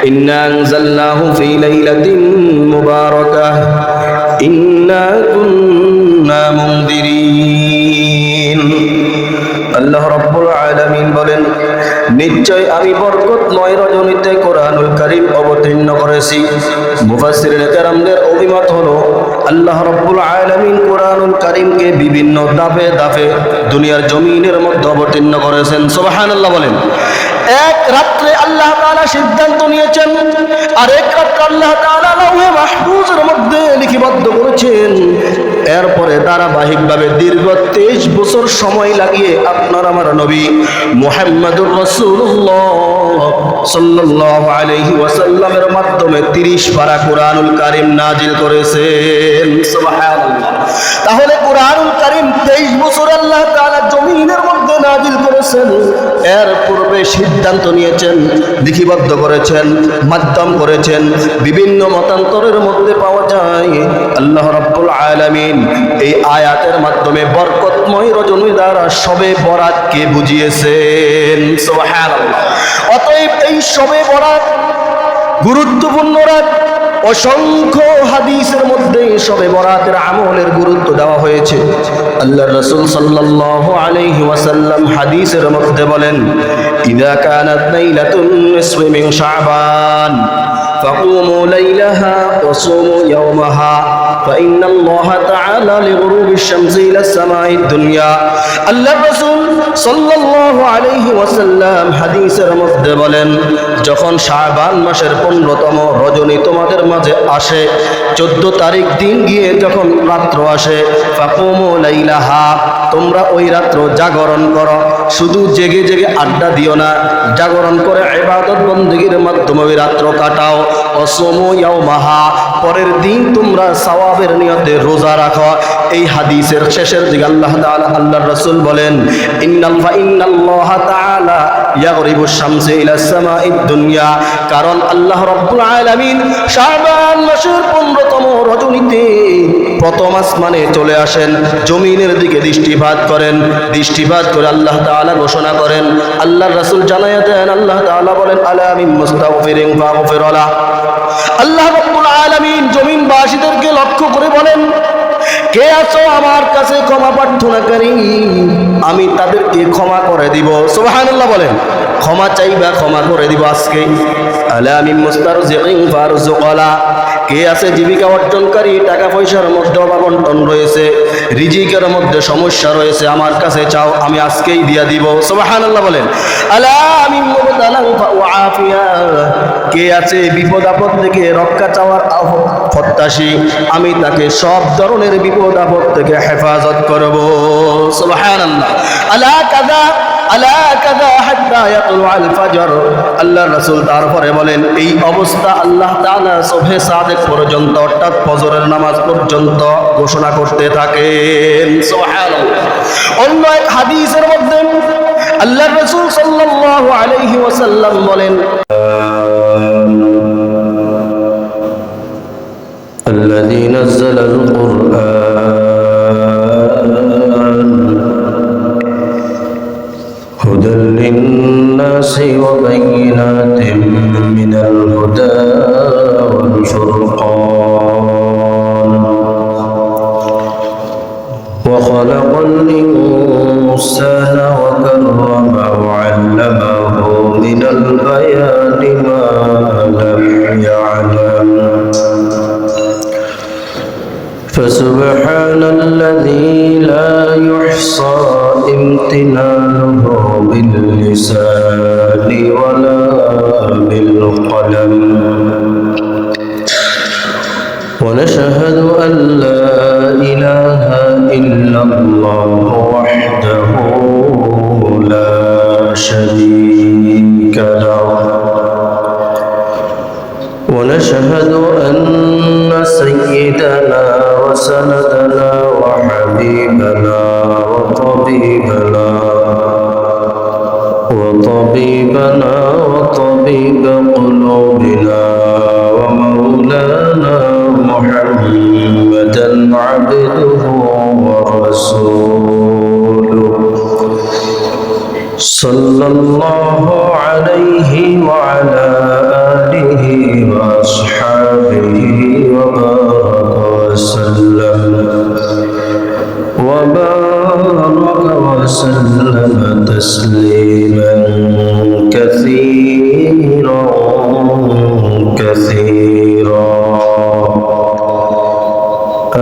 ইন্না আনজালনাহু ফি লাইলাতিন মুবারাকাহ ইন্না কুন্না মুনদিরিন। আল্লাহ রাব্বুল আলামিন বলেন, নিশ্চয় আমি বরকতময় রজনীতে কোরআনুল কারীম অবতীর্ণ করেছি। মুফাসসিরিনে কেরামদের অভিমত হলো, আল্লাহ রাব্বুল আলামিন কোরআনুল কারীমকে বিভিন্ন ধাপে ধাপে দুনিয়ার জমিনের মধ্যে অবতীর্ণ করেছেন। সুবহানাল্লাহ বলেন। এক রাত্রে আল্লাহ তাআলা সিদ্ধান্ত নিয়েছেন, আর এক রাত্রে আল্লাহ তাআলা লাউহে মাহফুজের মধ্যে লিপিবদ্ধ করেছেন। এরপরে ধারাবাহিকভাবে দীর্ঘ 23 বছর সময় লাগিয়ে আপনার আমার নবী মুহাম্মদুর রাসূলুল্লাহ সাল্লাল্লাহু আলাইহি ওয়াসাল্লামের মাধ্যমে 30 পারা কোরআনুল কারীম নাজিল করেছেন। সুবহানাল্লাহ। তাহলে কোরআনুল কারীম 23 বছর আল্লাহ তাআলা জমিনের মধ্যে নাজিল করেছেন। এর পূর্বে সিদ্ধান্ত নিয়েছেন, লিপিবদ্ধ করেছেন, মাধ্যম করেছেন। বিভিন্ন মতান্তরের মধ্যে পাওয়া যায় আল্লাহ রাব্বুল আলামিন এই আয়াতের মাধ্যমে বরকতময় রজনী দ্বারা শবে বরাতকে বুঝিয়েছেন। সুবহানাল্লাহ। অতএব এই শবে বরাত গুরুত্বপূর্ণ রাত। অসংখ্য হাদিসের মধ্যে শবে বরাতের আমলের গুরুত্ব দেওয়া হয়েছে। আল্লাহর রাসূল সাল্লাল্লাহু আলাইহি ওয়াসাল্লাম হাদিসের মধ্যে বলেন, ইযা কানাত লাইলাতুন নিসফি মিন শাবান ফাকুমু লাইলাহা ওয়া সুমু ইয়াওমাহা ফাইন্নাল্লাহা তাআলা লিগুরুবিশ শামসি ইলাস সামাঈদ দুনিয়া। আল্লাহর রাসূল সাল্লাল্লাহু আলাইহি ওয়াসাল্লাম হাদিসের মধ্যে বলেন, যখন শাবান মাসের 15তম রজনী তোমাদের মাঝে আসে, 14 তারিখ দিন গিয়ে যখন রাত্র আসে, ফাকুমু লাইলাহা, তোমরা ওই রাত্র জাগরণ করো। শুধু জেগে জেগে আড্ডা দিও না, জাগরণ করে ইবাদত বندگির মাধ্যমে ওই রাত্র কাটাও। ওয়াসুমু ইয়াওমাহা, পরের দিন তোমরা সওয়াবের নিয়তে রোজা রাখো। এই হাদিসের শেষের দিকে আল্লাহ তাআলা আল্লাহর রাসূল বলেন, ইন্নাল্লাহা তাআলা ইয়াগরিবুশ শামসি ইলাস সামাঈদ দুনিয়া, কারণ আল্লাহ রাব্বুল আলামিন শাবান মাসের 15তম রজনীতে প্রথম আসমানে চলে আসেন, জমিনের দিকে দৃষ্টিপাত করেন। দৃষ্টিপাত করে আল্লাহ তাআলা ঘোষণা করেন, আল্লাহর রাসূল জানায়া দেন, আল্লাহ তাআলা বলেন, আলা মিন মুস্তাগফিরিন ফাগফির লাহ। আল্লাহ রাব্বুল আলামিন জমিনবাসীদেরকে লক্ষ্য করে বলেন, কে আছো আমার কাছে ক্ষমা প্রার্থনাকারী, আমি তাদেরকে ক্ষমা করে দিব। সুবহানাল্লাহ বলেন। ক্ষমা চাইবা, ক্ষমা করে দিব আজকে। আলা মিন মুস্তারজিকিন ফারজুকলা, কে আছে জীবিকা অর্জনকারী, টাকা পয়সার মধ্যে অভাবন্টন রয়েছে, রিজিকের মধ্যে সমস্যা রয়েছে, আমার কাছে চাও, আমি আজকেই দিয়া দিব। সুবহানাল্লাহ বলেন। আলা মিন মুবতালান ফাউআফিয়া, কে আছে বিপদ আপদ থেকে রক্ষা চাওয়ার প্রত্যাশী, আমি তাকে সব ধরনের বিপদ আপদ থেকে হেফাজত করব। সুবহানাল্লাহ। আলা কাযা আলা কাযা হাত্তা ইয়াতলুআল ফাজর। আল্লাহর রাসূল তারপরে বলেন, এই অবস্থা আল্লাহ তাআলা সুবহে সাদেক পর্যন্ত, অর্থাৎ ফজরের নামাজ পর্যন্ত ঘোষণা করতে থাকেন। সুবহানাল্লাহ। অন্য এক হাদিসের মধ্যে আল্লাহর রাসূল সাল্লাল্লাহু আলাইহি ওয়াসাল্লাম বলেন, الذي نزل القرآن هدى للناس وبينات من الهدى والفرقان وخلق الإنسان وكرمه وعلمه من البيان ما لم يعلم فسبحان الذي لا يحصى امتنانه باللسان ولا بالقلم ونشهد أن لا إله إلا الله وحده لا شريك له ونشهد أن سيدنا وسندنا وحبيبنا وطبيبنا وطبيب قلوبنا ومولانا محمدا عبده ورسوله صلى الله عليه وعلى آله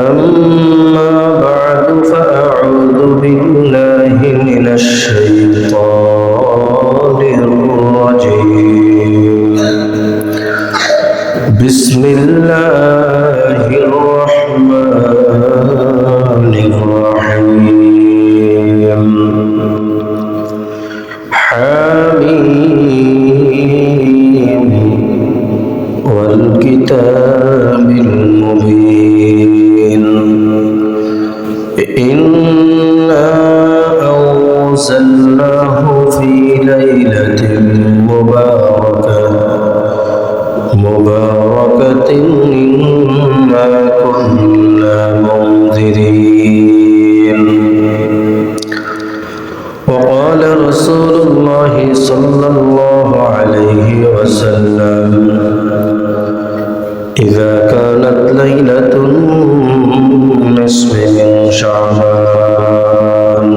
أما بعد فأعوذ بالله من الشيطان الرجيم بسم الله الرحمن الرحيم حميم والكتاب المبين إنا أنزلناه في ليلة مباركة إنا كنا منذرين وقال رسول الله صلى الله عليه وسلم إذا كانت ليلة النصف من شعبان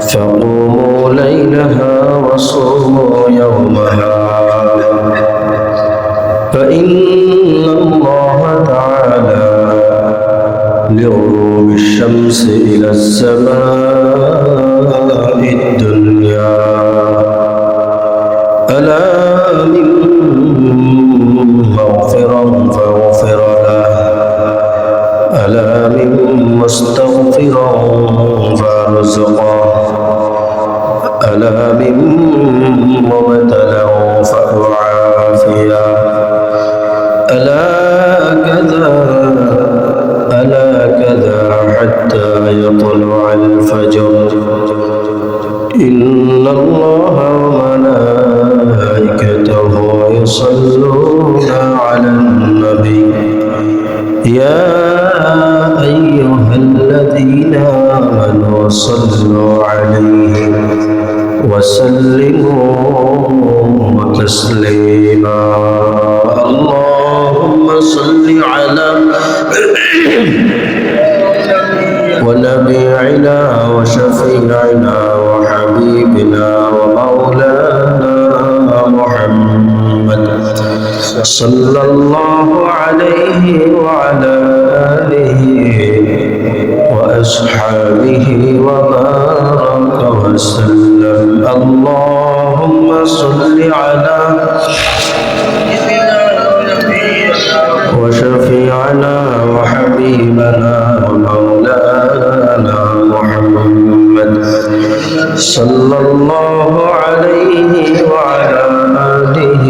فقوموا ليلها وصوموا يومها فإن الله تعالى لغروب الشمس إلى السماء الدنيا ألا من مغفرا فغفر له ألا من مستغفرا فارزقه ألا من مبتلى فأعافيه ألا كذا حتى يطلع الفجر إن الله وملائكته يصلون على النبي يا أيها الذين آمنوا صلوا عليه وسلموا تسليما اللهم صل على ونبينا وشفيعنا وحبيبنا ومولانا محمد صلى الله عليه وعلى آله وأصحابه وبارك وسلم اللهم صل على وشفيعنا وحبيبنا ومولانا محمد صلى الله عليه وعلى آله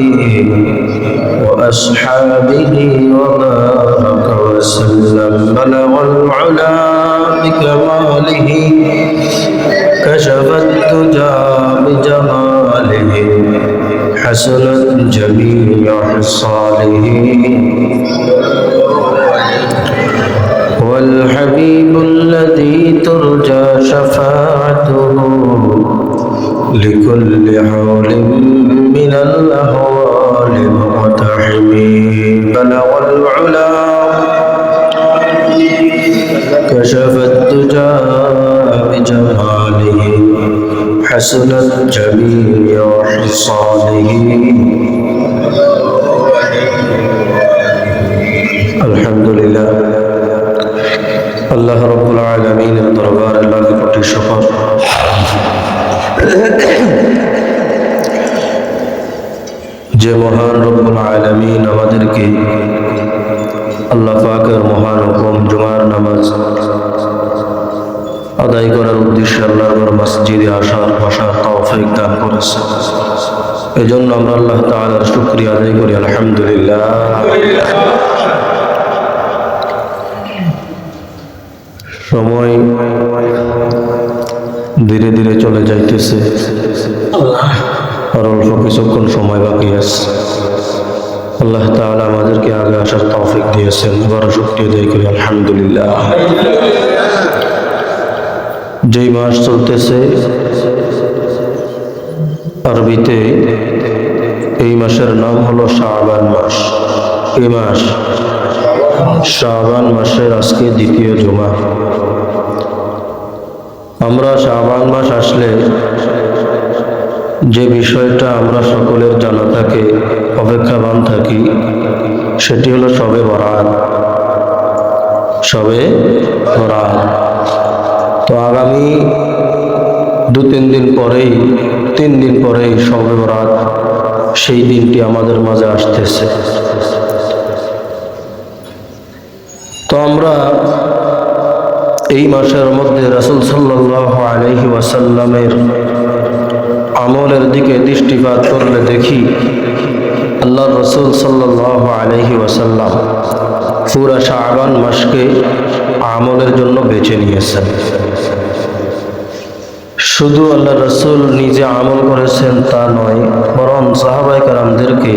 وأصحابه وبارك وسلم بلغ العلا بكماله كشف الدجى بجماله حسنت جميع خصاله والحبيب الذي ترجى شفاعته لكل حول من الأهوال مقتحمي بلغ العلا كشف الدجى بجماله حسنت جميع خصاله الحمد لله আল্লাহ রাব্বুল আলামিনের দরবারে লাখ কোটি শুকর যে মহান রব্বুল আলামিন আমাদেরকে আল্লাহ পাকের মহান হুকুম জুমার নামাজ আদায় করার উদ্দেশ্যে আল্লাহর মসজিদে বসার তৌফিক দান করেছে এজন্য আমরা আল্লাহ তাআলার শুকরিয়া আদায় করি আলহামদুলিল্লাহ সময় ধীরে ধীরে চলে যাইতেছে আর অল্প কিছুক্ষণ সময় বাকি আছে আল্লাহ তাআলা আমাদেরকে আগে আসার তৌফিক দিয়েছেন বড় শুকরিয়া আদায় করি আলহামদুলিল্লাহ যেই মাস চলতেছে আরবিতে এই মাসের নাম হলো শাবান মাস এই মাস শাবান মাসের আজকে দ্বিতীয় জুমা আমরা শাবান মাস আসলে যে বিষয়টা আমরা সকলের জানা থাকে অপেক্ষাবান থাকি সেটি হলো শবে বরাত শবে বরাত। তো আগামী 2-3 দিন পরেই 3 দিন পরেই শবে বরাত, সেই দিনটি আমাদের মাঝে আসতেছে। তো আমরা এই মাসের মধ্যে রাসূল সাল্লাল্লাহু আলাইহি ওয়াসাল্লামের আমলের দিকে দৃষ্টিপাত করলে দেখি আল্লাহর রাসূল সাল্লাল্লাহু আলাইহি ওয়াসাল্লাম পুরা শাবান মাসকে আমলের জন্য বেছে নিয়েছেন। শুধু আল্লাহর রাসূল নিজে আমল করেছেন তা নয়, বরং সাহাবায়ে কেরামদেরকে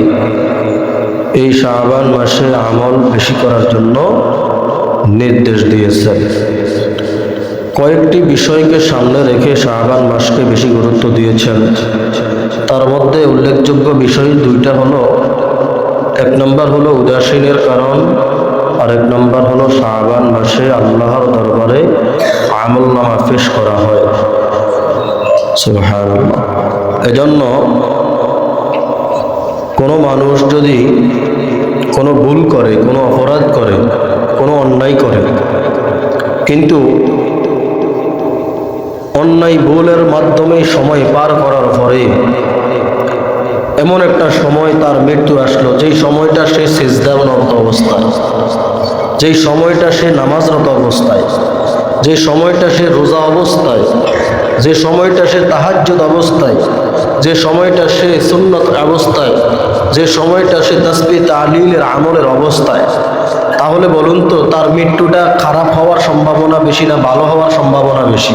এই শাবান মাসে আমল বেশি করার জন্য নির্দেশ দিয়েছেন। কয়েকটি বিষয়কে সামনে রেখে শাবান মাসকে বেশি গুরুত্ব দিয়েছেন। তার মধ্যে উল্লেখযোগ্য বিষয় 2টা হলো, 1 নম্বর হলো উদাসীনের কারণ, আর 1 নম্বর হলো শাবান মাসে আল্লাহর দরবারে আমলনামা পেশ করা হয়। সুবহানাল্লাহ। এজন্য কোনো মানুষ যদি কোনো ভুল করে, কোনো অপরাধ করে, কোনো অন্যায় করে, কিন্তু অন্যায় ভুলের মাধ্যমে সময় পার করার পরে এমন একটা সময় তার মৃত্যু আসলো, যেই সময়টা সে সিজদারত অবস্থায়, যেই সময়টা সে নামাজরত অবস্থায়, যে সময়টা সে রোজা অবস্থায়, যে সময়টা সে তাহাজ্জুদ অবস্থায়, যে সময়টা সে সুন্নত অবস্থায়, যে সময়টা সে তাসবিহ তাহলিলের আমলের অবস্থায়, তাহলে বলুন তো তার মৃত্যুটা খারাপ হওয়ার সম্ভাবনা বেশি না ভালো হওয়ার সম্ভাবনা বেশি?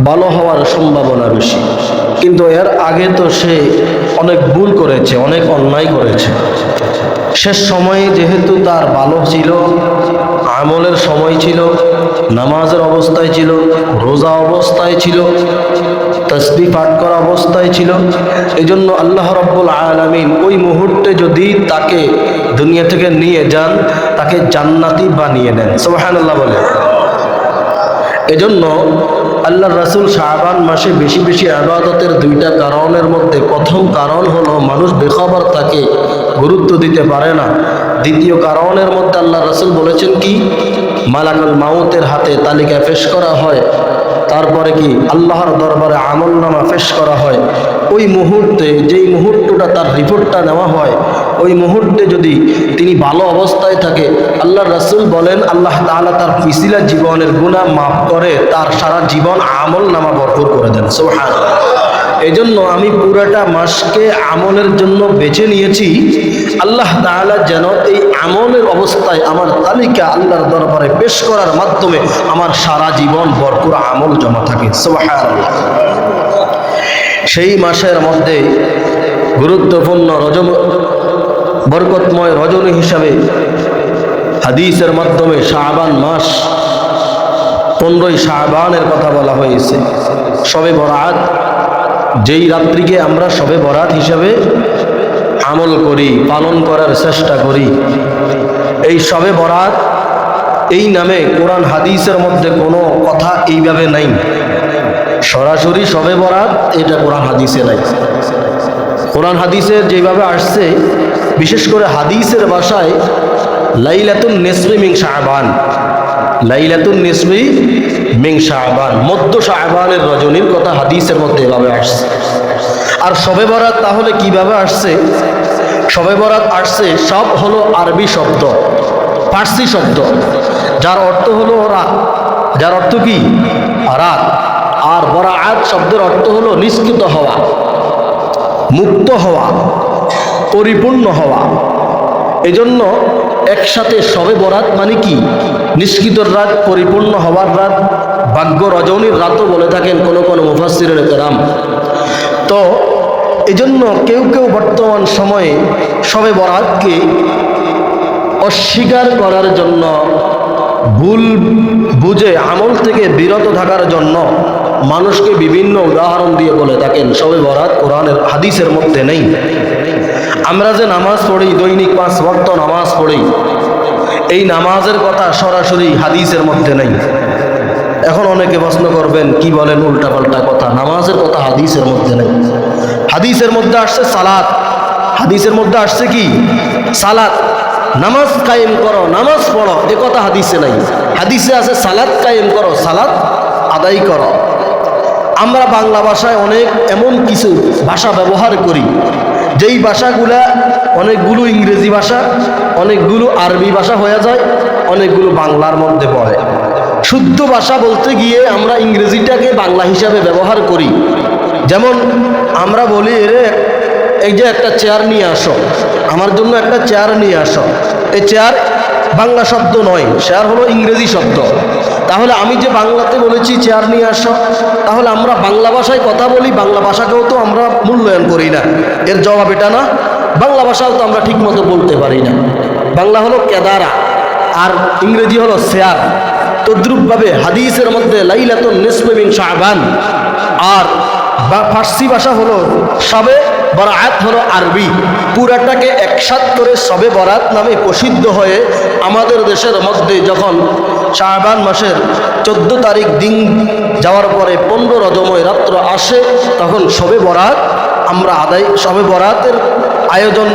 ভালো হওয়ার সম্ভাবনা বেশি। কিন্তু এর আগে তো সে অনেক ভুল করেছে, অনেক অন্যায় করেছে। শেষ সময়ে যেহেতু তার ভালো ছিল, আমলের সময় ছিল, নামাজের অবস্থায় ছিল, রোজা অবস্থায় ছিল, তাসবিহ পাঠ করা অবস্থায় ছিল, এজন্য আল্লাহ রাব্বুল আলামিন ওই মুহূর্তে যদি তাকে দুনিয়া থেকে নিয়ে যান, তাকে জান্নাতি বানিয়ে নেন। সুবহানাল্লাহ বলে। এজন্য আল্লাহর রাসূল শাবান মাসে বেশি বেশি ইবাদতের 2টা কারণের মধ্যে প্রথম কারণ হলো মানুষ বেখবর থাকে, গুরুত্ব দিতে পারে না। দ্বিতীয় কারণের মধ্যে আল্লাহর রাসূল বলেছেন কি, মালাকুল মাউতের হাতে তালিকা পেশ করা হয়, তারপরে কি আল্লাহর দরবারে আমলনামা পেশ করা হয়। ওই মুহূর্তে, যেই মুহূর্তটা তার রিপোর্টটা নেওয়া হয়, ওই মুহূর্তে যদি তিনি ভালো অবস্থায় থাকে, আল্লাহর রাসূল বলেন আল্লাহ তাআলা তার পিছলা জীবনের গুনাহ মাফ করে তার সারা জীবন আমলনামা ভরপুর করে দেন। সুবহানাল্লাহ। এজন্য আমি পুরাটা মাসকে আমলের জন্য বেছে নিয়েছি, আল্লাহ তাআলা যেন এই আমলের অবস্থায় আমার তালিকা আল্লাহর দরবারে পেশ করার মাধ্যমে আমার সারা জীবন ভরপুর আমল জমা থাকে। সুবহানাল্লাহ। সেই মাসের মধ্যে গুরুত্বপূর্ণ বরকতময় রজনী হিসাবে হাদিসের মাধ্যমে শাবান মাস, 15ই শাবানের কথা বলা হয়েছে। শবে বরাত, যেই রাত্রিকে আমরা শবে বরাত হিসাবে আমল করি, পালন করার চেষ্টা করি, এই শবে বরাত এই নামে কোরআন হাদিসের মধ্যে কোনো কথা এইভাবে নাই। সরাসরি শবে বরাত এটা কোরআন হাদিসে নাই। কোরআন হাদিসের যেভাবে আসছে, বিশেষ করে হাদিসের ভাষায় লাইলাতুন নিসফি মিন শাবান, লাইলাতুন নিসফি মিন শাবান, মধ্য শাবানের রজনীর কথা হাদিসের মধ্যে এভাবে আসছে। আর শবে বরাত তাহলে কিভাবে আসছে? শবে বরাত আসছে, সব হলো আরবি শব্দ, ফার্সি শব্দ, যার অর্থ হলো রাত, যার অর্থ কি রাত। আর বরাআত শব্দের অর্থ হলো নিষ্কৃত হওয়া, মুক্ত হওয়া, পরিপূর্ণ হওয়া। এজন্য একসাথে শবে বরাত মানে কি নিষ্কৃতর রাত, পরিপূর্ণ হওয়ার রাত, ভাগ্য রজনীর রাতও বলে থাকেন কোন কোন মুফাসসিরিন কেরাম। তো এজন্য কেউ কেউ বর্তমান সময়ে শবে বরাতকে অস্বীকার করার জন্য, ভুল বুঝে আমল থেকে বিরত থাকার জন্য মানুষকে বিভিন্ন উদাহরণ দিয়ে বলে থাকেন শবে বরাত কোরআনের হাদিসের মধ্যে নেই। আমরা যে নামাজ পড়ি, দৈনিক 5 ওয়াক্ত নামাজ পড়ি, এই নামাজের কথা সরাসরি হাদিসের মধ্যে নেই। এখন অনেকে প্রশ্ন করবেন কি বলেন উল্টাপাল্টা কথা, নামাজের কথা হাদিসের মধ্যে নেই। হাদিসের মধ্যে আসছে সালাত, হাদিসের মধ্যে আসছে কি সালাত, নামাজ কায়েম করো, নামাজ পড়ো, এ কথা হাদিসে নাই। হাদিসে আছে সালাত কায়েম করো, সালাত আদায় করো। আমরা বাংলা ভাষায় অনেক এমন কিছু ভাষা ব্যবহার করি যেই ভাষাগুলা অনেকগুলো ইংরেজি ভাষা, অনেকগুলো আরবি ভাষা হয়ে যায়, অনেকগুলো বাংলার মধ্যে পড়ে। শুদ্ধ ভাষা বলতে গিয়ে আমরা ইংরেজিটাকে বাংলা হিসাবে ব্যবহার করি। যেমন আমরা বলি, এই যে একটা চেয়ার নিয়ে আসো, আমার জন্য একটা চেয়ার নিয়ে আসো। এই চেয়ার বাংলা শব্দ নয়, চেয়ার হলো ইংরেজি শব্দ। তাহলে আমি যে বাংলাতে বলেছি চেয়ার নিয়ে আসো, তাহলে আমরা বাংলা ভাষায় কথা বলি, বাংলা ভাষাকেও তো আমরা মূল্যায়ন করি না। এর জবাব এটা না, বাংলা ভাষাও তো আমরা ঠিক মতো বলতে পারি না। বাংলা হলো কেদারা আর ইংরেজি হলো চেয়ার। তদ্রুপভাবে হাদিসের মধ্যে লাইলাতুন নিসফি মিন শাবান, আর ফার্সি ভাষা হলো শবে বরাত, হলো আরবি। পুরাটাকে একসাথ করে শবে বরাত নামে প্রসিদ্ধ হয়ে আমাদের দেশের মধ্যে যখন শাবান মাসের 14 তারিখ দিন যাওয়ার পরে 15 রজময় রাত্র আসে, তখন শবে বরাত আমরা শবে বরাতের আয়োজন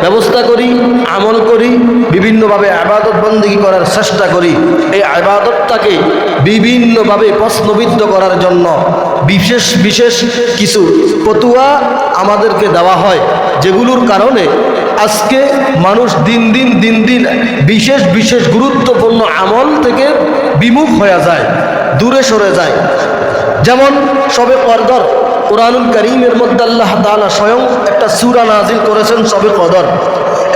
ব্যবস্থা করি, আমল করি, বিভিন্নভাবে ইবাদত বন্দেগী করার চেষ্টা করি। এই ইবাদতটাকে বিভিন্নভাবে প্রশ্নবিদ্ধ করার জন্য বিশেষ বিশেষ কিছু ফতোয়া আমাদেরকে দেওয়া হয়, যেগুলোর কারণে আজকে মানুষ দিন দিন বিশেষ বিশেষ গুরুত্বপূর্ণ আমল থেকে বিমুখ হয়ে যায়, দূরে সরে যায়। যেমন শবে কদর, কুরআনুল কারীমের মধ্যে আল্লাহ তাআলা স্বয়ং একটা সূরা নাজিল করেছেন শবে কদর।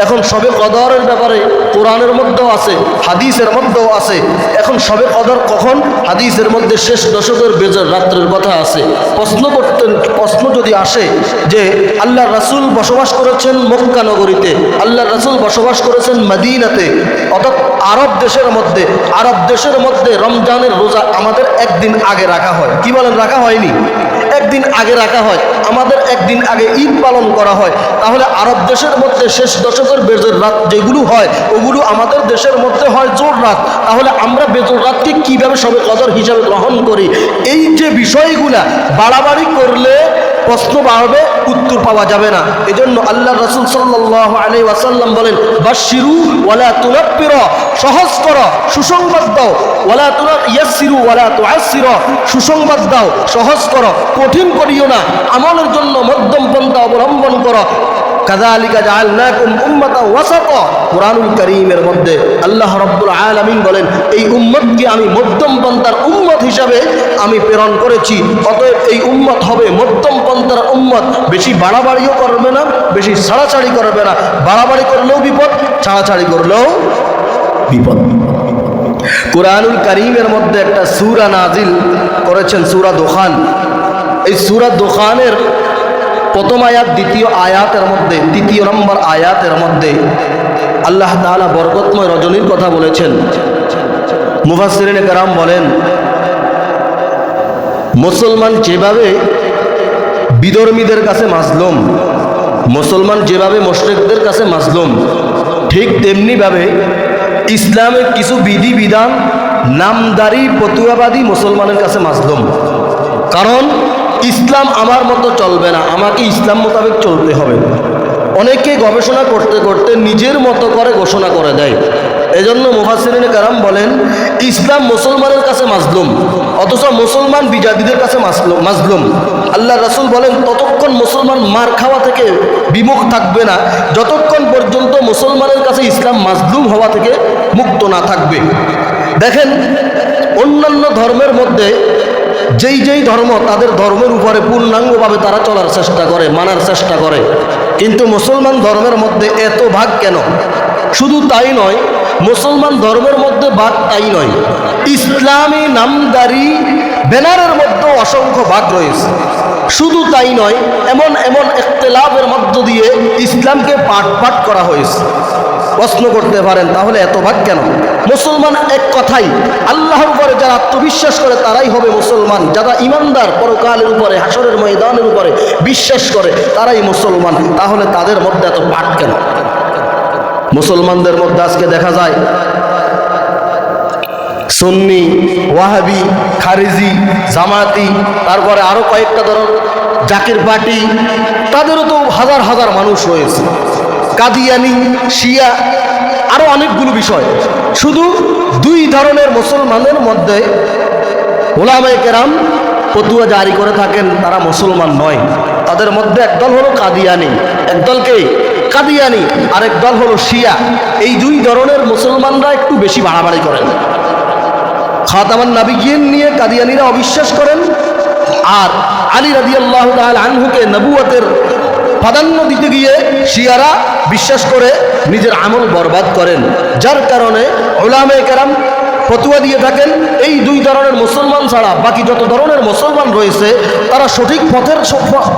এখন শবে কদরের ব্যাপারে কোরআনের মধ্যেও আছে, হাদিসের মধ্যেও আছে। এখন শবে কদর কখন? হাদিসের মধ্যে শেষ দশকের বেজর রাত্রের কথা আছে। প্রশ্ন যদি আসে যে আল্লাহ রাসূল বসবাস করেছেন মক্কা নগরীতে, আল্লাহ রাসূল বসবাস করেছেন মদিনাতে, অর্থাৎ আরব দেশের মধ্যে রমজানের রোজা আমাদের একদিন আগে রাখা হয়। কি বলেন, রাখা হয়নি? একদিন আগে রাখা হয়। আমাদের একদিন আগে ঈদ পালন করা হয়। তাহলে আরব দেশের মধ্যে শেষ দশকের বেজর রাত যেগুলো হয়, ওগুলো আমাদের দেশের মধ্যে হয় জোর রাত। তাহলে আমরা বেজর রাতকে কীভাবে শবে কদর হিসাবে গ্রহণ করি? এই যে বিষয়গুলা বাড়াবাড়ি করলে প্রশ্ন বাড়বে, উত্তর পাওয়া যাবে না। এজন্য আল্লাহ রাসূল সাল্লাল্লাহু আলাইহি ওয়াসাল্লাম বলেন, বাশশিরু ওয়ালা তুনাফিরু, সহজ করো, সুসংবাদ দাও। ওয়ালা ইয়াসসিরু ওয়ালা তুআসসিরু, সুসংবাদ দাও, সহজ করো, কঠিন করিও না। আমলের জন্য মধ্যম পন্থা অবলম্বন করো। কাযালিকা জাআলনাকুম উম্মাতান ওয়াসাতা, কুরআনুল কারীমের মধ্যে আল্লাহ রাব্বুল আলামিন বলেন, এই উম্মতকে আমি মধ্যম পন্থার উম্মত হিসাবে আমি প্রেরণ করেছি। অতএব এই উম্মত হবে মধ্যম পন্থার উম্মত। বেশি বাড়াবাড়িও করবে না, বেশি ছাড়াছাড়ি করবে না। বাড়াবাড়ি করলেও বিপদ, ছাড়াছাড়ি করলেও বিপদ। কুরআনুল কারীমের মধ্যে একটা সূরা নাজিল করেছেন, সূরা দুখান। এই সূরা দুখানের প্রথম আয়াত, দ্বিতীয় আয়াতের মধ্যে, তৃতীয় নম্বর আয়াতের মধ্যে আল্লাহ তাআলা বরকতময় রজনীর কথা বলেছেন। মুফাসসিরিনে কেরাম বলেন, মুসলমান যেভাবে বিধর্মীদের কাছে মাজলুম, মুসলমান যেভাবে মুশরিকদের কাছে মাজলুম, ঠিক তেমনিভাবে ইসলামের কিছু বিধিবিধান নামদারি ফতুয়াবাদী মুসলমানের কাছে মাজলুম। কারণ ইসলাম আমার মতো চলবে না, আমাকে ইসলাম মোতাবেক চলতে হবে। অনেকে গবেষণা করতে করতে নিজের মতো করে ঘোষণা করে দেয়। এজন্য মুফাসসিরিনে কেরাম বলেন, ইসলাম মুসলমানের কাছে মাজলুম, অথচ মুসলমান বিজাতিদের কাছে মাজলুম। আল্লাহ রাসূল বলেন, ততক্ষণ মুসলমান মার খাওয়া থেকে বিমুখ থাকবে না যতক্ষণ পর্যন্ত মুসলমানের কাছে ইসলাম মাজলুম হওয়া থেকে মুক্ত না থাকবে। দেখেন, অন্যান্য ধর্মের মধ্যে যেই ধর্ম, তাদের ধর্মের উপরে পূর্ণাঙ্গভাবে তারা চলার চেষ্টা করে, মানার চেষ্টা করে। কিন্তু মুসলমান ধর্মের মধ্যে এত ভাগ কেন? শুধু তাই নয়, মুসলমান ধর্মের মধ্যে ভাগ তাই নয়, ইসলামী নামদারি ব্যানারের মধ্যে অসংখ্য ভাগ রয়েছে। শুধু তাই নয়, এমন ইখতিলাফের মধ্য দিয়ে ইসলামকে পাট করা হয়েছে। প্রশ্ন করতে পারেন, তাহলে এত ভাগ কেন? মুসলমান এক কথাই, আল্লাহর উপরে যারা আত্মবিশ্বাস করে তারাই হবে মুসলমান। যারা ইমানদার, পরকালের উপরে, হাসরের ময়দানের উপরে বিশ্বাস করে তারাই মুসলমান। তাহলে তাদের মধ্যে এত ভাগ কেন? মুসলমানদের মধ্যে আজকে দেখা যায় সুন্নি, ওয়াহাবি, খারিজি, জামাতি, তারপরে আরো কয়েকটা ধরন জাকির পার্টি, তাদেরও তো হাজার হাজার মানুষ রয়েছে। কাদিয়ানি, শিয়া, আরো অনেকগুলো বিষয়। শুধু দুই ধরনের মুসলমানের মধ্যে উলামায়ে কেরাম ফতোয়া জারি করে থাকেন, তারা মুসলমান নয়। তাদের মধ্যে একদল হলো কাদিয়ানি, একদলকে কাদিয়ানি, আরেক দল হলো শিয়া। এই দুই ধরনের মুসলমানরা একটু বেশি বাড়াবাড়ি করেন। খাতামান নবিয়্যিন নিয়ে কাদিয়ানিরা অবিশ্বাস করেন, আর আলী রাদিয়াল্লাহু তাআলা আনহুকে নবুয়তের প্রাধান্য দিতে গিয়ে শিয়ারা বিশ্বাস করে নিজের আমল বরবাদ করেন। যার কারণে উলামায়ে কেরাম ফতোয়া দিয়ে থাকেন এই দুই ধরনের মুসলমান ছাড়া বাকি যত ধরনের মুসলমান রয়েছে তারা সঠিক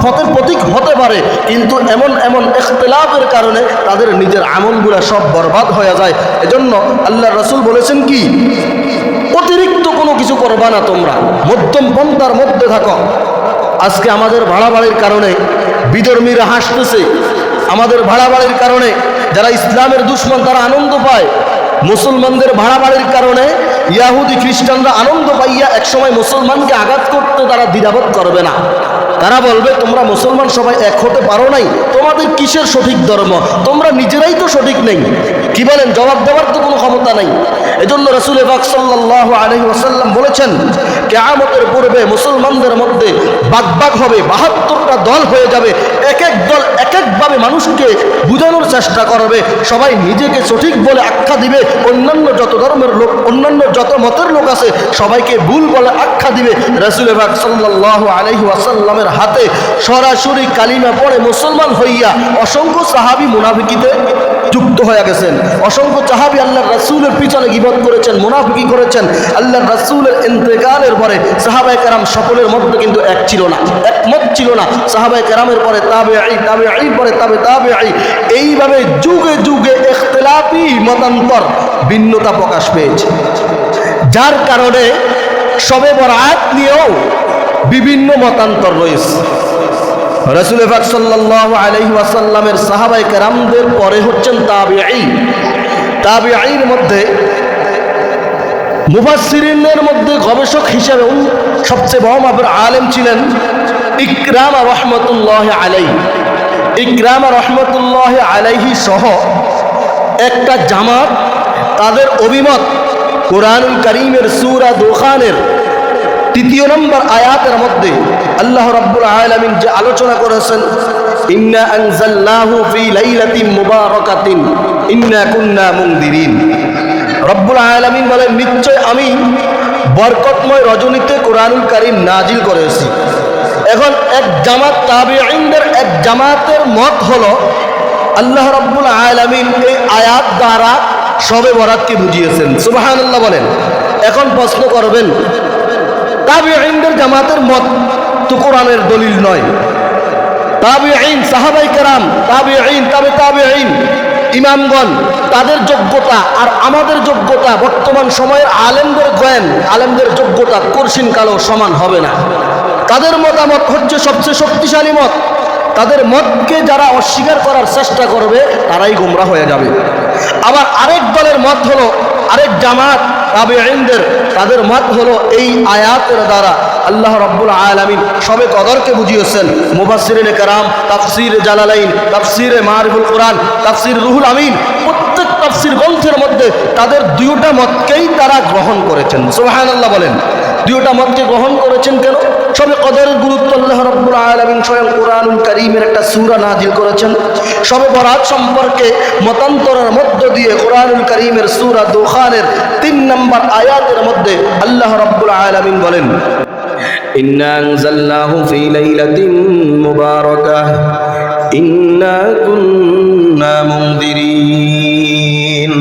পথের প্রতীক হতে পারে, কিন্তু এমন এমন ইখতিলাফের কারণে তাদের নিজের আমলগুলো সব বরবাদ হয়ে যায়। এজন্য আল্লাহর রাসূল বলেছেন কি, অতিরিক্ত কোনো কিছু করবা না, তোমরা মধ্যম পন্থার মধ্যে থাকো। আজকে আমাদের ভাড়া বাড়ির কারণে বিধর্মীরা হাসতেছে, আমাদের ভাড়া বাড়ির কারণে যারা ইসলামের দুশ্মন তারা আনন্দ পায়, মুসলমানদের ভাড়া বাড়ির কারণে ইয়াহুদি খ্রিস্টানরা আনন্দ পাইয়া একসময় মুসলমানকে আঘাত করতে তারা দ্বিধাবোধ করবে না। তারা বলবে তোমরা মুসলমান সবাই এক হতে পারো নাই, তোমাদের কিসের সঠিক ধর্ম, তোমরা নিজেরাই তো সঠিক নেই। কি বলেন, জবাব দেওয়ার তো কোনো ক্ষমতা নাই। এজন্য রাসূল পাক সাল্লাল্লাহু আলাইহি ওয়াসাল্লাম বলেছেন কিয়ামতের পূর্বে মুসলমানদের মধ্যে ভাগ হবে, 72টা দল হয়ে যাবে। এক এক দল এক একভাবে মানুষকে বুঝানোর চেষ্টা করবে, সবাই নিজেকে সঠিক বলে আখ্যা দিবে, অন্যান্য যত ধর্মের লোক, অন্যান্য যত মতের লোক আছে সবাইকে ভুল বলে আখ্যা দিবে। রাসূল পাক সাল্লাল্লাহু আলাইহি ওয়াসাল্লামের হাতে সরাসরি কালিমা পড়ে মুসলমান হইয়া অসংখ্য সাহাবী মুনাফিকিতে যুক্ত হয়ে গেছেন। অসংখ্য সাহাবী আল্লাহর রাসূলের পিছনে গীবত করেছেন, মুনাফিকি করেছেন। আল্লাহর রাসূলের ইন্তেকালের পরে সাহাবায়ে কেরাম সকলের মধ্যে কিন্তু এক ছিল না, একমত ছিল না। সাহাবায়ে কেরামের পরে তাবেঈ পরে তাবেঈ, এইভাবে যুগে যুগে ইখতিলাফি মতান্তর ভিন্নতা প্রকাশ পেয়েছে। যার কারণে শবে বরাত নিয়েও বিভিন্ন মতান্তর রয়েছে। রাসূল পাক সাল্লাল্লাহু আলাইহি ওয়াসাল্লামের সাহাবায়ে কেরামদের পরে হচ্ছেন তাবেঈ। তাবেঈর মধ্যে মুফাসসিরিনের মধ্যে গবেষক হিসেবে সবচেয়ে বড় মাপের আলেম ছিলেন ইকরামা রাহমাতুল্লাহি আলাইহি। ইকরামা রাহমাতুল্লাহি আলাইহি সহ একটা জামাত তাদের অভিমত কোরআনুল কারীমের সূরা দুখানের 3 নম্বর আয়াতের মধ্যে আল্লাহ রাব্বুল আলামিন যে আলোচনা করেছেন, ইন্না আনজালনাহু ফি লাইলাতিন মুবারাকাতিন ইন্না কুন্না মুনদিরিন। রব্বুল আলামিন বলেন, নিশ্চয় আমি বরকতময় রজনীতে কোরআনুল কারীম নাজিল করেছি। এখন এক জামাত তাবেঈনদের এক জামাতের মত হলো আল্লাহ রাব্বুল আলামিন এই আয়াত দ্বারা শবে বরাতকে বুঝিয়েছেন। সুবহানাল্লাহ বলেন। এখন প্রশ্ন করবেন, তাবেঈনদের জামাতের মত তো কোরআনের দলিল নয়। তাবেঈন, সাহাবায়ে কেরাম, তাবেঈন, তাবেঈন, ইমামগণ, তাদের যোগ্যতা আর আমাদের যোগ্যতা, বর্তমান সময়ের আলেমদের জ্ঞান, আলেমদের যোগ্যতা কর্ষিন কালো সমান হবে না। তাদের মতামত হচ্ছে সবচেয়ে শক্তিশালী মত। তাদের মতকে যারা অস্বীকার করার চেষ্টা করবে তারাই গোমরা হয়ে যাবে। আবার আরেক দলের মত হলো, আরেক জামাত তাবেঈনদের, তাদের মত হলো এই আয়াতের দ্বারা আল্লাহ রাব্বুল আলামিন সবে কদরকে বুঝিয়েছেন। মুফাসসিরিনে কেরাম তাফসীর জালালাইন, তাফসীর মারিফুল কোরআন, তাফসীর রুহুল আমিন, প্রত্যেক তাফসীর গ্রন্থের মধ্যে তাদের দুইটা মতকেই তারা গ্রহণ করেছেন। সুবহানাল্লাহ বলেন। দুইটা মতকে গ্রহণ করেছেন কেন? সবে কদরের গুরুত্ব আল্লাহ রাব্বুল আলামিন স্বয়ং কোরআনুল কারীমের একটা সূরা নাজিল করেছেন। শবে বরাত সম্পর্কে মতান্তরের মধ্য দিয়ে কোরআনুল কারীমের সূরা দুখানের 3 নম্বর আয়াতের মধ্যে আল্লাহ রাব্বুল আলামিন বলেন, ইন্না আনজালনাহু ফি লাইলাতিন মুবারাকাহ ইন্না কুন্না মুনদিরিন।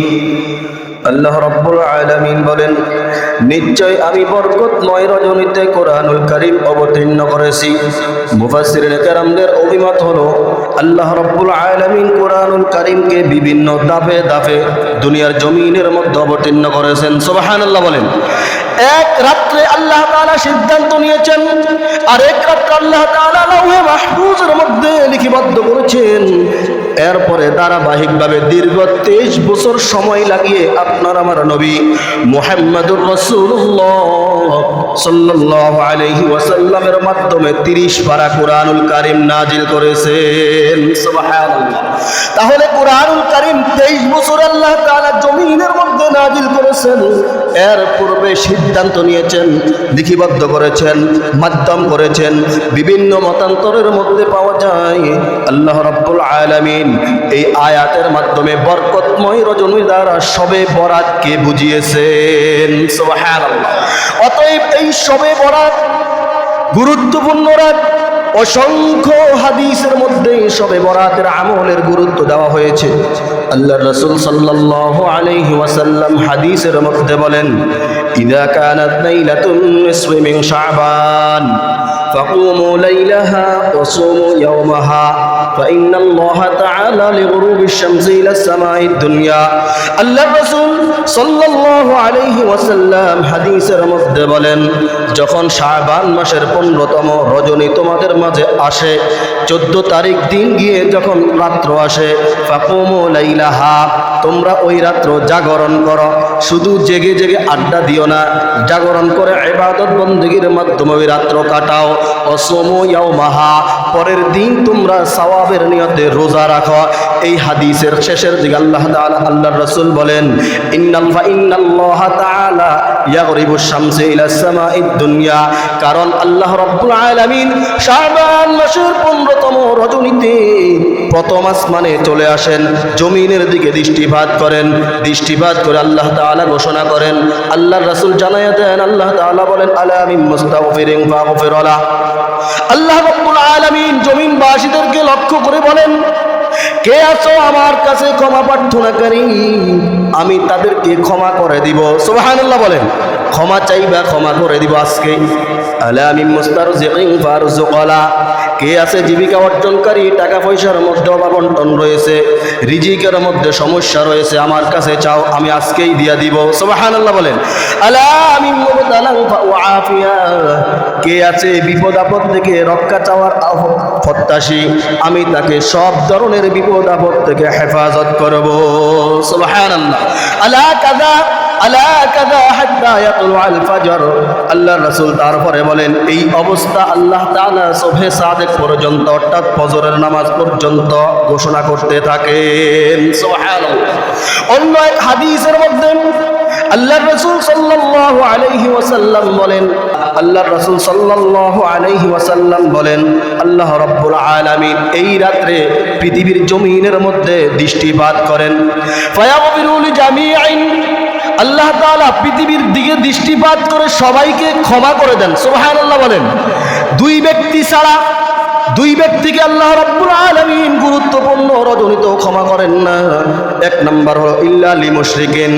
আল্লাহ রাব্বুল আলামিন বলেন, নিশ্চয় আমি বরকতময় রজনীতে কোরআনুল কারীম অবতীর্ণ করেছি। মুফাসসিরিনে কেরামদের অভিমত হলো আল্লাহ রাব্বুল আলামিন কোরআনুল কারীমকে বিভিন্ন ধাপে ধাপে দুনিয়ার জমিনের মধ্যে অবতীর্ণ করেছেন। সুবহানাল্লাহ বলেন। এক রাত্রে আল্লাহ তাআলা সিদ্ধান্ত নিয়েছেন, আর এক রাত্রে আল্লাহ তাআলা লাউহে মাহফুজের মধ্যে লিপিবদ্ধ করেছেন। এরপরে ধারাবাহিকভাবে দীর্ঘ 23 বছর সময় লাগিয়ে আপনার আমার নবী মুহাম্মদুর রাসূলুল্লাহ সাল্লাল্লাহু আলাইহি ওয়াসাল্লামের মাধ্যমে 30 পারা কোরআনুল কারীম নাজিল করেছেন। সুবহানাল্লাহ। তাহলে কুরআনুল কারীম 23 বছর আল্লাহ তাআলা জমিনের মধ্যে নাজিল করেছেন, এর পূর্বে সিদ্ধান্ত নিয়েছেন, লিপিবদ্ধ করেছেন, মাধ্যম করেছেন, বিভিন্ন মতান্তরের মধ্যে পাওয়া যায় আল্লাহ রাব্বুল আলামিন এই আয়াতের মাধ্যমে বরকতময় রজনী দ্বারা শবে বরাতকে বুঝিয়েছেন। সুবহানাল্লাহ। অতএব এই শবে বরাত গুরুত্বপূর্ণ রাত। অসংখ্য হাদিসের মধ্যে শবে বরাতের আমলের গুরুত্ব দেওয়া হয়েছে। আল্লাহর রাসূল সাল্লাল্লাহু আলাইহি ওয়াসাল্লাম হাদিসের মধ্যে বলেন, ইযা কানাত লাইলাতুন নিসফি মিন শাবান ফাকুমু লাইলাহা ওয়া সুমু ইয়াওমাহা ফাইন্নাল্লাহা তাআলা লিগুরুবিশ শামসি ইলাস সামাঈদ দুনিয়া। আল্লাহর রাসূল সাল্লাল্লাহু আলাইহি ওয়াসাল্লাম হাদিসের মধ্যে বলেন, যখন শাবান মাসের 15তম রজনী তোমাদের মাঝে আসে, 14 তারিখ দিন গিয়ে যখন রাত্র আসে, ফাকুমু লাইলাহা, তোমরা ওই রাত্র জাগরণ করো। শুধু জেগে জেগে আড্ডা দিও না, জাগরণ করে ইবাদত বন্দেগীর মাধ্যমে ওই রাত্র কাটাও। ওয়াসুমু ইয়াওমাহা, পরের দিন তোমরা সওয়াবের নিয়তে রোজা রাখো। এই হাদিসের শেষের দিকে আল্লাহ তাআলা, আল্লাহর রাসূল বলেন, ইন্নাল্লাহা তাআলা ইয়াগরিবুশ শামসি ইলাস সামাঈদ দুনিয়া, কারণ আল্লাহ রাব্বুল আলামিন শাবান মাসের 15তম রজনীতে প্রথম আসমানে চলে আসেন, জমিনের দিকে দৃষ্টিপাত করেন। দৃষ্টিপাত করে আল্লাহ তাআলা ঘোষণা করেন, আল্লাহর রাসূল জানায়া দেন, আল্লাহ তাআলা বলেন, আলা মিন মুস্তাগফিরিন ফাগফির লাহ। আল্লাহ রাব্বুল আলামিন জমিনবাসীদেরকে লক্ষ্য করে বলেন, কে আছো আমার কাছে ক্ষমা প্রার্থনাকারী, আমি তাদেরকে ক্ষমা করে দিব। সুবহানাল্লাহ বলেন, ক্ষমা চাইবা, ক্ষমা করে দিব আজকে। আলা মিন মুস্তারজিকিন ফারজুকলা, কে আছে জীবিকা অর্জনকারী, টাকা পয়সার মধ্যে অভাবন্টন রয়েছে, রিজিকের মধ্যে সমস্যা রয়েছে, আমার কাছে চাও, আমি আজকেই দিয়া দিব। সুবহানাল্লাহ বলেন। আলা মিন মুবতালান ফাআফিয়া, কে আছে বিপদ আপদ থেকে রক্ষা চাওয়ার প্রত্যাশী, আমি তাকে সব ধরনের বিপদ আপদ থেকে হেফাজত করব। সুবহানাল্লাহ। আলা কাযা আলা কাযা হাত্তা ইয়াতুল ফাজর। আল্লাহর রাসূল তারপরে বলেন, এই অবস্থা আল্লাহ তাআলা সুবহে সাদেক পর্যন্ত, অর্থাৎ ফজরের নামাজ পর্যন্ত ঘোষণা করতে থাকেন। সুবহানাল্লাহ। অন্য এক হাদিসের মধ্যে আল্লাহর রাসূল সাল্লাল্লাহু আলাইহি ওয়াসাল্লাম বলেন, আল্লাহর রাসূল সাল্লাল্লাহু আলাইহি ওয়াসাল্লাম বলেন, আল্লাহ রাব্বুল আলামিন এই রাত্রে পৃথিবীর জমিনের মধ্যে দৃষ্টিপাত করেন। ফায়াগফিরু লিজামিইন, আল্লাহ তাআলা পৃথিবীর দিকে দৃষ্টিপাত করে সবাইকে ক্ষমা করে দেন। সুবহানাল্লাহ বলেন। দুই ব্যক্তি ছাড়া, দুই ব্যক্তিকে আল্লাহ রাব্বুল আলামিন গুরুত্বপূর্ণ রজনীতেও ক্ষমা করেন না। এক নাম্বার হলো ইল্লা লি মুশরিকিন,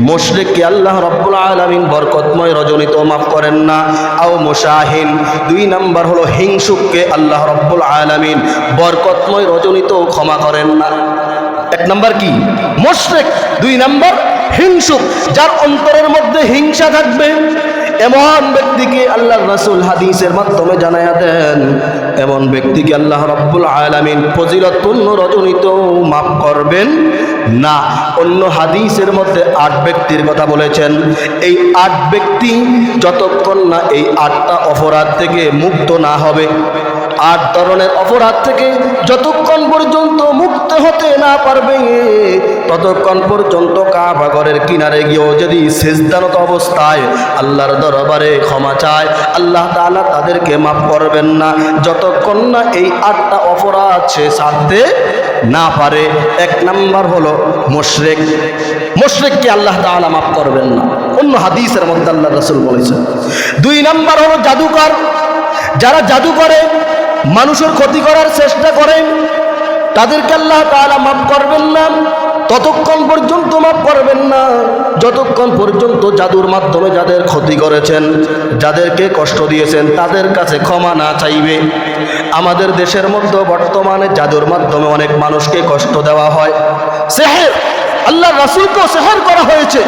মুশরিককে আল্লাহ রাব্বুল আলামিন বরকতময় রজনীতেও মাফ করেন না। আও মুশাহিন, দুই নাম্বার হলো হিংসুককে আল্লাহ রাব্বুল আলামিন বরকতময় রজনীতেও ক্ষমা করেন না। এক নাম্বার কি? মুশরিক। দুই নাম্বার হিংসুক, যার অন্তরের মধ্যে হিংসা থাকবে, এমন ব্যক্তিকে আল্লাহর রাসূল হাদিসের মাধ্যমে জানায়া দেন, এমন ব্যক্তিকে আল্লাহ রাব্বুল আলামিন ফজিলতপূর্ণ রজনীতেও মাফ করবেন না। অন্য হাদিসের মধ্যে 8 ব্যক্তির কথা বলেছেন। এই 8 ব্যক্তি যতক্ষণ না এই 8টা অপরাধ থেকে মুক্ত না হবে, 8 ধরনের অপরাধ থেকে যতক্ষণ পর্যন্ত মুক্ত হতে না পারবে, ততক্ষণ পর্যন্ত কাবা ঘরের কিনারে গিয়েও যদি সিজদারত অবস্থায় আল্লাহর দরবারে ক্ষমা চায়, আল্লাহ তাআলা তাদেরকে মাফ করবেন না, যতক্ষণ না এই 8টা অপরাধ সে ছাড়তে না পারে। এক নাম্বার হলো মুশরিক, মুশরিককে আল্লাহ তাআলা মাফ করবেন না, অন্য হাদিসের মধ্যে আল্লাহর রাসূল বলেছেন। 2 নাম্বার হলো জাদুকর, যারা জাদু করে, মানুষের ক্ষতি করার চেষ্টা করে, তাদেরকে আল্লাহ তাআলা মাফ করবেন না, ততক্ষণ পর্যন্ত মাফ করবেন না যতক্ষণ পর্যন্ত জাদুর মাধ্যমে যাদের ক্ষতি করেছেন, যাদেরকে কষ্ট দিয়েছেন, তাদের কাছে ক্ষমা না চাইবে। আমাদের দেশের মধ্যে বর্তমানে জাদুর মাধ্যমে অনেক মানুষকে কষ্ট দেওয়া হয়। সেহের, আল্লাহর রাসূলকেও সেহের করা হয়েছে।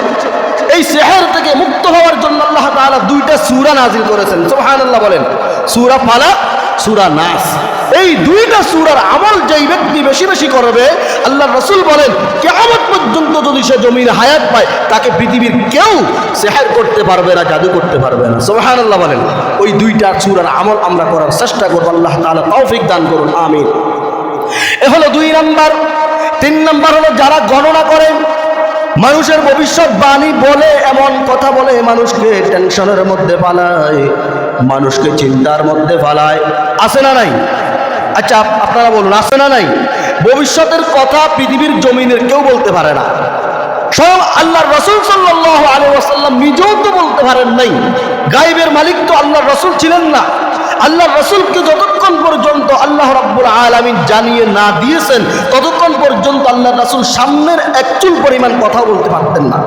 এই সেহের থেকে মুক্ত হওয়ার জন্য আল্লাহ তাআলা 2টা সূরা নাযিল করেছেন। সুবহানাল্লাহ বলেন। সূরা ফালাক, সূরা নাস। এই 2টা সূরার আমল যেই ব্যক্তি বেশি বেশি করবে, আল্লাহর রাসূল বলেন কিয়ামত পর্যন্ত যদি সে জমিনে হায়াত পায়, তাকে পৃথিবীর কেউ সেহের করতে পারবে না, জাদু করতে পারবে না। সুবহানাল্লাহ বলেন। ওই 2টা সূরার আমল আমরা করার চেষ্টা করব, আল্লাহ তাআলা তৌফিক দান করুন, আমিন। এ হলো 2 নাম্বার। তিন নাম্বার হলো যারা গণনা করে, মানুষের ভবিষ্যৎবাণী বলে, এমন কথা বলে মানুষকে টেনশনের মধ্যে ফালায়, মানুষকে চিন্তার মধ্যে ফালায়। আছে না নাই? আচ্ছা আপনারা বলুন, আছে না নাই? ভবিষ্যতের কথা পৃথিবীর জমিনের কেউ বলতে পারে না, স্বয়ং আল্লাহর রাসূল সাল্লাল্লাহু আলাইহি ওয়াসাল্লাম নিজেও তো বলতে পারেন নাই। গায়েবের মালিক তো আল্লাহর রাসূল ছিলেন না। আল্লাহর রাসূলকে যতক্ষণ পর্যন্ত আল্লাহ রাব্বুল আলামিন জানিয়ে না দিয়েছেন, ততক্ষণ পর্যন্ত আল্লাহর রাসূল সামনের এক চুল পরিমাণ কথা বলতে পারতেন না।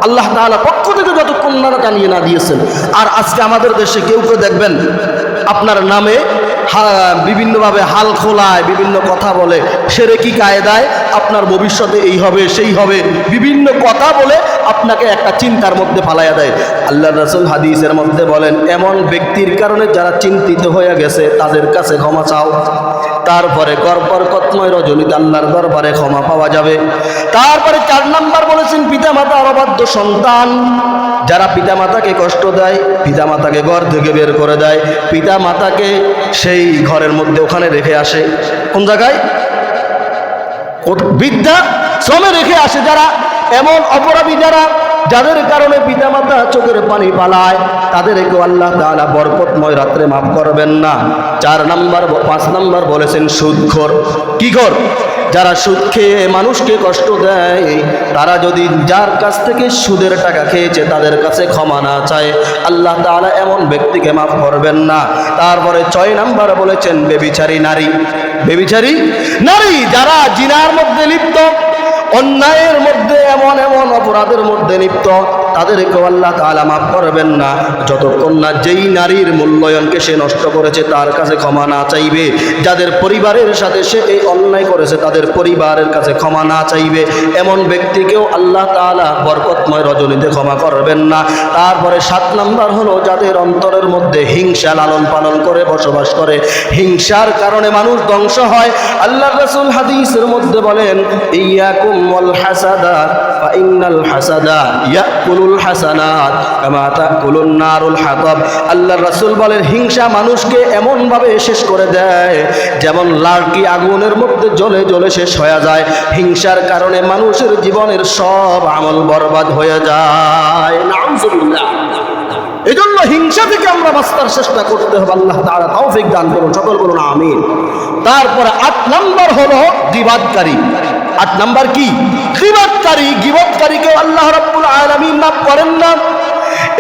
আল্লাহ তাআলা পক্ষ থেকে যতক্ষণ না জানিয়ে না দিয়েছেন। আর আজকে আমাদের দেশে কেউ কেউ দেখবেন আপনার নামে বিভিন্নভাবে হাল খোলায়, বিভিন্ন কথা বলে, শিরকি কায়দায় আপনার ভবিষ্যতে এই হবে সেই হবে, বিভিন্ন কথা বলে আপনাকে একটা চিন্তার মধ্যে ফালাইয়া দেয়। আল্লাহর রাসূল হাদিসের মধ্যে বলেন, এমন ব্যক্তির কারণে যারা চিন্তিত হয়ে গেছে তাদের কাছে ক্ষমা চাও, তারপরে বরকতময় রজনীতে আল্লাহর দরবারে ক্ষমা পাওয়া যাবে। তারপরে 4 নাম্বার বলেছেন পিতামাতার অবাধ্য সন্তান, যারা পিতামাতাকে কষ্ট দেয়, পিতামাতাকে ঘর থেকে বের করে দেয়, পিতামাতাকে সেই ঘরের মধ্যে ওখানে রেখে আসে, কোন জায়গায়? বৃদ্ধাশ্রমে রেখে আসে। যারা এমন অপরাধী, যাদের কারণে পিতামাতা চোখের পানি পালায়, তাদেরকেও আল্লাহ তাআলা বরকতময় রাত্রে মাফ করবেন না। 5 নাম্বার বলেছেন সুদখোর। কি খোর? যারা সুদ খেয়ে মানুষকে কষ্ট দেয়, তারা যদি যার কাছ থেকে সুদের টাকা খেয়েছে তাদের কাছে ক্ষমা না চায়, আল্লাহ তাআলা এমন ব্যক্তিকে মাফ করবেন না। তারপরে 6 নাম্বার বলেছেন ব্যভিচারী নারী। ব্যভিচারী নারী যারা জিনার মধ্যে লিপ্ত, অন্যায়ের মধ্যে, এমন এমন অপরাধের মধ্যে লিপ্ত, তাদেরকেও আল্লাহ তাআলা মাফ করবেন না যতক্ষণ না যেই নারীর মূল্যায়নকে সে নষ্ট করেছে তার কাছে ক্ষমা না চাইবে, যাদের পরিবারের সাথে সে এই অন্যায় করেছে তাদের পরিবারের কাছে ক্ষমা না চাইবে, এমন ব্যক্তিকেও আল্লাহ তাআলা বরকতময় রজনীতে ক্ষমা করবেন না। তারপরে 7 নাম্বার হলো যাদের অন্তরের মধ্যে হিংসা লালন পালন করে বসবাস করে, হিংসার কারণে মানুষ ধ্বংস হয়। আল্লাহর রাসূল হাদিসের মধ্যে বলেন, ইয়াকুম ওয়াল হাসাদা ফা ইন্নাল হাসাদা ইয়াকুলুল হাসানাত কামা তাকুলুন নারুল হাতাব। আল্লাহর রাসূল বলেন, হিংসা মানুষকে এমন ভাবে শেষ করে দেয় যেমন লাকড়ি আগুনের মধ্যে জ্বলে জ্বলে শেষ হয়ে যায়। হিংসার কারণে মানুষের জীবনের সব আমল বরবাদ হয়ে যায়। নাউযুবিল্লাহ। এজন্য হিংসা থেকে আমরা বাঁচার চেষ্টা করতে হবে। আল্লাহ তাআলা তৌফিক দান করুন, সকল বলুন আমিন। তারপরে 8 নাম্বার হলো গীবতকারী। 8 নাম্বার কি? গীবতকারী। গীবতকারীকেও আল্লাহ রাব্বুল আলামিন মাফ করেন না।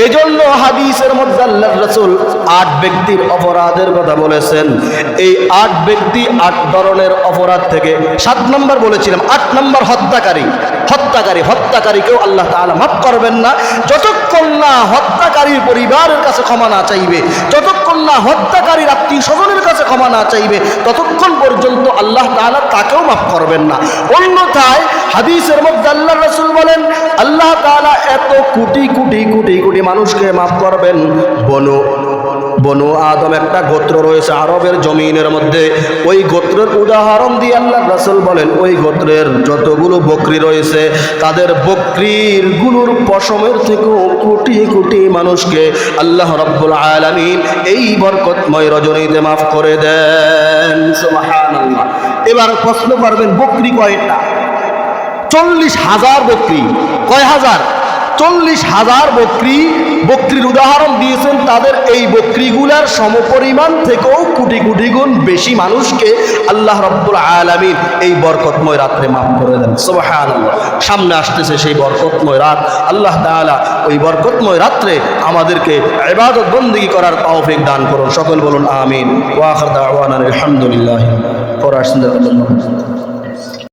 এজন্য হাদিসের মধ্যে আল্লাহর রাসূল 8 ব্যক্তির অপরাধের কথা বলেছেন। এই 8 ব্যক্তি 8 ধরনের অপরাধ থেকে 7 নাম্বার বলেছিলাম। 8 নাম্বার হত্যাকারী। হত্যাকারীকেও আল্লাহ তাআলা মাফ করবেন না যতক্ষণ না হত্যাকারীর পরিবারের কাছে ক্ষমা না চাইবে, যতক্ষণ না হত্যাকারীর আত্মীয় স্বজনের কাছে ক্ষমা না চাইবে, ততক্ষণ পর্যন্ত আল্লাহ তাআলা তাকেও মাফ করবেন না। অন্যথায় হাদিসের মধ্যে আল্লাহর রাসূল বলেন, আল্লাহ তাআলা এত কোটি কোটি কোটি কোটি মানুষকে মাফ করবেন। বনু আদম একটা গোত্র রয়েছে আরবের জমিনের মধ্যে, ওই গোত্রের উদাহরণ দিয়ে আল্লাহর রাসূল বলেন, ওই গোত্রের যতগুলো বকরি রয়েছে তাদের বকরির গুলোর পশমের থেকেও কোটি কোটি মানুষকে আল্লাহ রাব্বুল আলামিন এই বরকতময় রজনীতে মাফ করে দেন। সুবহানাল্লাহ। এবার প্রশ্ন করবেন, বকরি কয়টা? 40,000 বকরি। কয় হাজার? 40,000 বকরির উদাহরণ দিয়েছেন। তাদের এই বকরিগুলার সমপরিমাণ থেকেও কোটি কোটি গুণ বেশি মানুষকে আল্লাহ রাব্বুল আলামিন এই বরকতময় রাত্রে মাফ করে দেন। সুবহানাল্লাহ। সামনে আসতেছে সেই বরকতময় রাত। আল্লাহ তাআলা ওই বরকতময় রাত্রে আমাদেরকে ইবাদত বন্দেগী করার তৌফিক দান করুন। সকল বলুন আমিন। ওয়া আখির দাওয়ানা আলহামদুলিল্লাহ।